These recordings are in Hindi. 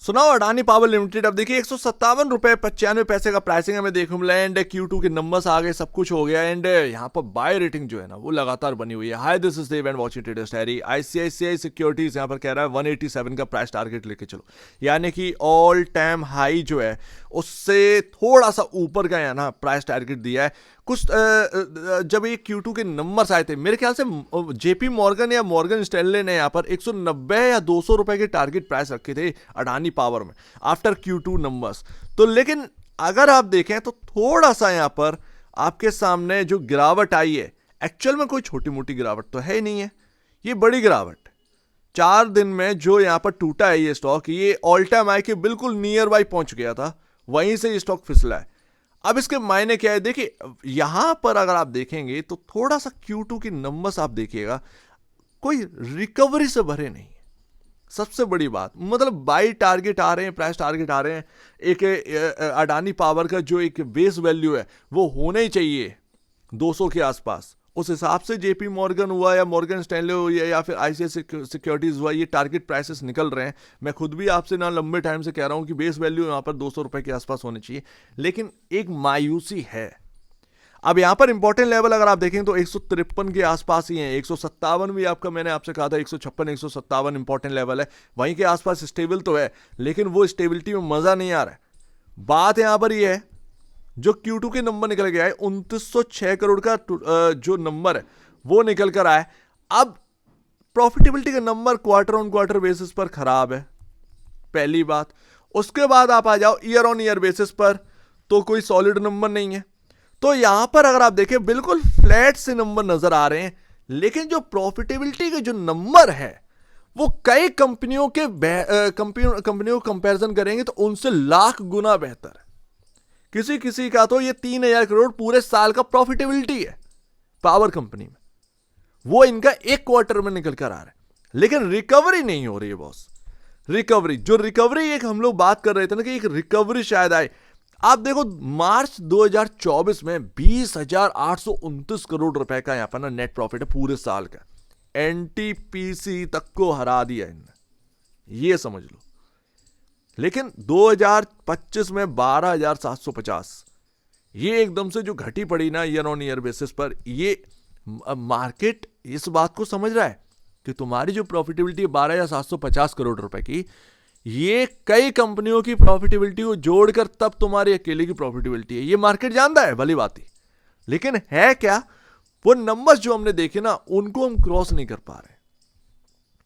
सुनाओ अडानी पावर लिमिटेड। अब देखिए 157 रुपए 95 पैसे का प्राइसिंग हमें देखने मिला है एंड Q2 के नंबर्स आ गए, सब कुछ हो गया एंड यहाँ पर बाय रेटिंग जो है ना वो लगातार बनी हुई है। Hi this is Dev and watching traders diary. ICICI securities यहाँ पर कह रहा है 187 का प्राइस टारगेट लेके चलो, यानी कि ऑल टाइम हाई जो है उससे थोड़ा सा ऊपर का ना प्राइस टारगेट दिया है। कुछ जब ये Q2 के नंबर्स आए थे मेरे ख्याल से जेपी मॉर्गन या मॉर्गन स्टैनले ने यहाँ पर 190 या 200 रुपए के टारगेट प्राइस रखे थे अडानी पावर में आफ्टर Q2 नंबर्स। तो लेकिन अगर आप देखें तो थोड़ा सा यहाँ पर आपके सामने जो गिरावट आई है एक्चुअल में कोई छोटी मोटी गिरावट तो है ही नहीं है, ये बड़ी गिरावट। 4 दिन में जो यहाँ पर टूटा है ये स्टॉक, ये ऑल टाइम हाई के बिल्कुल नियर बाई पहुंच गया था, वहीं से ये स्टॉक फिसला है। अब इसके मायने क्या है, देखिए यहां पर अगर आप देखेंगे तो थोड़ा सा Q2 की नंबर्स आप देखिएगा कोई रिकवरी से भरे नहीं है। सबसे बड़ी बात मतलब बाई टारगेट आ रहे हैं, प्राइस टारगेट आ रहे हैं। एक अडानी पावर का जो एक बेस वैल्यू है वो होना ही चाहिए 200 के आसपास। उस हिसाब से जेपी मॉर्गन हुआ या मॉर्गन स्टैनले हुआ या फिर आईसीआईसीआई सिक्योरिटीज हुआ, ये टारगेट प्राइसेस निकल रहे हैं। मैं खुद भी आपसे ना लंबे टाइम से कह रहा हूं कि बेस वैल्यू यहां पर 200 रुपए के आसपास होनी चाहिए, लेकिन एक मायूसी है। अब यहां पर इंपॉर्टेंट लेवल अगर आप देखें तो 153 के आसपास ही है। 157 भी आपका मैंने आपसे कहा था 156 157 इंपॉर्टेंट लेवल है, वहीं के आसपास स्टेबल तो है, लेकिन वो स्टेबिलिटी में मजा नहीं आ रहा है। बात यहां पर ये है जो Q2 के नंबर निकल गया है 2906 करोड़ का जो नंबर है वो निकल कर आया। अब प्रॉफिटेबिलिटी का number quarter on quarter basis पर खराब है, पहली बात। उसके बाद आप आ जाओ ईयर ऑन ईयर बेसिस पर तो कोई सॉलिड नंबर नहीं है। तो यहां पर अगर आप देखें बिल्कुल फ्लैट से नंबर नजर आ रहे हैं, लेकिन जो प्रॉफिटेबिलिटी के जो नंबर है वो कई कंपनियों के कंपनियों को कंपैरिजन करेंगे तो उनसे लाख गुना बेहतर है। किसी किसी का तो ये 3000 करोड़ पूरे साल का प्रॉफिटेबिलिटी है पावर कंपनी में, वो इनका एक क्वार्टर में निकल कर आ रहा है, लेकिन रिकवरी नहीं हो रही है बॉस। रिकवरी एक हम लोग बात कर रहे थे ना कि एक रिकवरी शायद आए। आप देखो मार्च 2024 में 20,829 करोड़ रुपए का यहां पर ना नेट प्रॉफिट है पूरे साल का। एनटीपीसी तक को हरा दिया इनने, ये समझ लो। लेकिन 2025 में 12,750, ये एकदम से जो घटी पड़ी ना ईयर ऑन ईयर बेसिस पर, ये मार्केट इस बात को समझ रहा है कि तुम्हारी जो प्रॉफिटेबिलिटी है 12,750 करोड़ रुपए की, ये कई कंपनियों की प्रॉफिटेबिलिटी को जोड़कर तब तुम्हारी अकेले की प्रॉफिटेबिलिटी है। ये मार्केट जानता है भली बात ही, लेकिन है क्या, वो नंबर्स जो हमने देखे ना उनको हम क्रॉस नहीं कर पा रहे।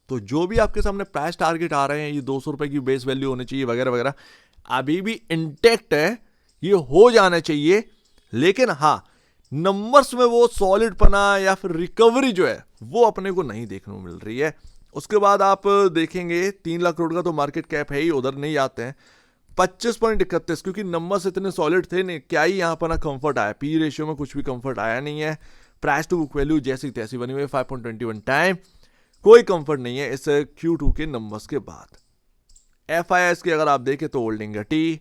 तो जो भी आपके सामने प्राइस टारगेट आ रहे हैं, ये 200 रुपए की बेस वैल्यू होनी चाहिए वगैरह वगैरह, अभी भी इंटेक्ट है, ये हो जाना चाहिए। लेकिन हाँ, नंबर्स में वो सॉलिड पना या फिर रिकवरी जो है वो अपने को नहीं देखने को मिल रही है। उसके बाद आप देखेंगे 3 लाख करोड़ का तो मार्केट कैप है ही, उधर नहीं आते हैं। 25.31, क्योंकि नंबर्स इतने सॉलिड थे नहीं, क्या ही यहाँ पर ना कंफर्ट आया, पी रेशियो में कुछ भी कंफर्ट आया नहीं है। प्राइस टू बुक वैल्यू जैसी तैसी बनी हुई है 5.21 टाइम, कोई कंफर्ट नहीं है इस Q2 के नंबर्स के बाद। FIS की अगर आप देखें तो होल्डिंग घटी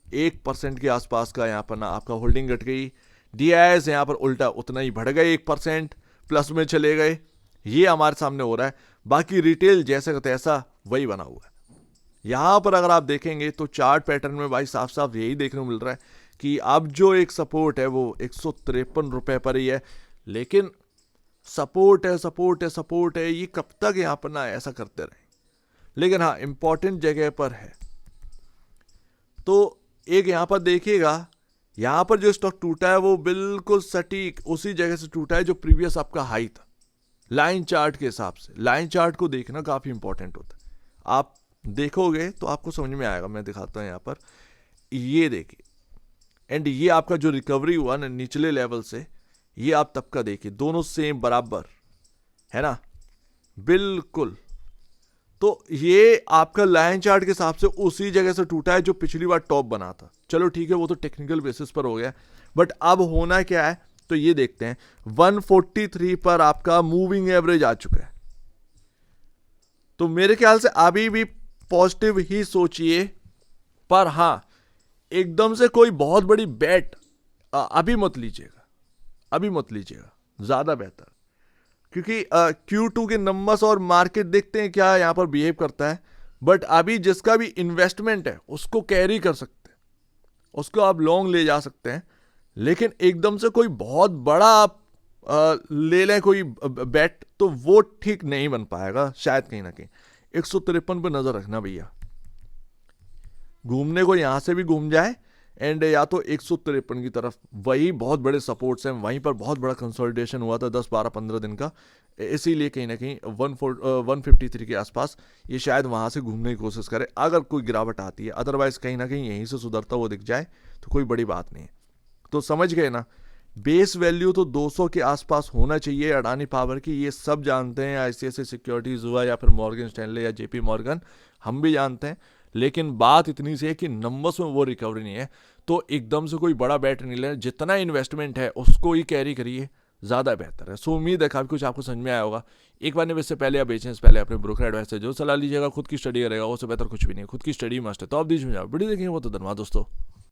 1% के आसपास का यहाँ पर ना आपका होल्डिंग घट गई। DIS यहाँ पर उल्टा उतना ही बढ़ गए, 1% प्लस में चले गए, ये हमारे सामने हो रहा है। बाकी रिटेल जैसा का तैसा वही बना हुआ है। यहां पर अगर आप देखेंगे तो चार्ट पैटर्न में भाई साफ साफ यही देखने को मिल रहा है कि अब जो एक सपोर्ट है वो 153 रुपए पर ही है, लेकिन सपोर्ट है, ये कब तक यहां पर ना ऐसा करते रहे। लेकिन हाँ, इंपॉर्टेंट जगह पर है। तो एक यहां पर देखिएगा, यहां पर जो स्टॉक टूटा है वो बिल्कुल सटीक उसी जगह से टूटा है जो प्रीवियस आपका हाई था, लाइन चार्ट के हिसाब से। लाइन चार्ट को देखना काफी इंपॉर्टेंट होता है, आप देखोगे तो आपको समझ में आएगा। मैं दिखाता हूं यहां पर, ये देखिए, एंड ये आपका जो रिकवरी हुआ ना निचले लेवल से, ये आप तब का देखिए, दोनों सेम बराबर है ना, बिल्कुल। तो ये आपका लाइन चार्ट के हिसाब से उसी जगह से टूटा है जो पिछली बार टॉप बना था। चलो ठीक है, वो तो टेक्निकल बेसिस पर हो गया, बट अब होना क्या है तो ये देखते हैं। 143 पर आपका मूविंग एवरेज आ चुका है, तो मेरे ख्याल से अभी भी पॉजिटिव ही सोचिए। पर हां, एकदम से कोई बहुत बड़ी बैट अभी मत लीजिएगा, ज्यादा बेहतर। क्योंकि Q2 के नंबर्स और मार्केट देखते हैं क्या यहां पर बिहेव करता है। बट अभी जिसका भी इन्वेस्टमेंट है उसको कैरी कर सकते हैं, उसको आप लॉन्ग ले जा सकते हैं, लेकिन एकदम से कोई बहुत बड़ा आप ले लें कोई बेट, तो वो ठीक नहीं बन पाएगा शायद कहीं ना कहीं। 153 पे नजर रखना भैया, घूमने को यहां से भी घूम जाए एंड या तो 153 की तरफ, वही बहुत बड़े सपोर्ट्स हैं, वहीं पर बहुत बड़ा कंसोलिडेशन हुआ था 10-12-15 दिन का, इसीलिए कहीं ना कहीं 153 के आसपास ये शायद वहां से घूमने की कोशिश करे अगर कोई गिरावट आती है। अदरवाइज कहीं ना कहीं यहीं से सुधरता हुआ दिख जाए तो कोई बड़ी बात नहीं है। तो समझ गए ना, बेस वैल्यू तो 200 के आसपास होना चाहिए अडानी पावर की, ये सब जानते हैं, आईसीआईसीआई सिक्योरिटीज हुआ या फिर मॉर्गन स्टैनले या जेपी मॉर्गन, हम भी जानते हैं। लेकिन बात इतनी सी है कि नंबर्स में वो रिकवरी नहीं है, तो एकदम से कोई बड़ा बैट नहीं लेना, जितना इन्वेस्टमेंट है उसको ही कैरी करिए, ज़्यादा बेहतर है। सो उम्मीद है काफ़ी कुछ आपको समझ में आया होगा। एक बार इससे पहले आप बेचने से पहले अपने ब्रोकर एडवाइस से जो सलाह लीजिएगा, खुद की स्टडी करेगा, उससे बेहतर कुछ भी नहीं है, खुद की स्टडी मस्ट है। तो आप दीजिए वीडियो देखेंगे वो तो धन्यवाद दोस्तों।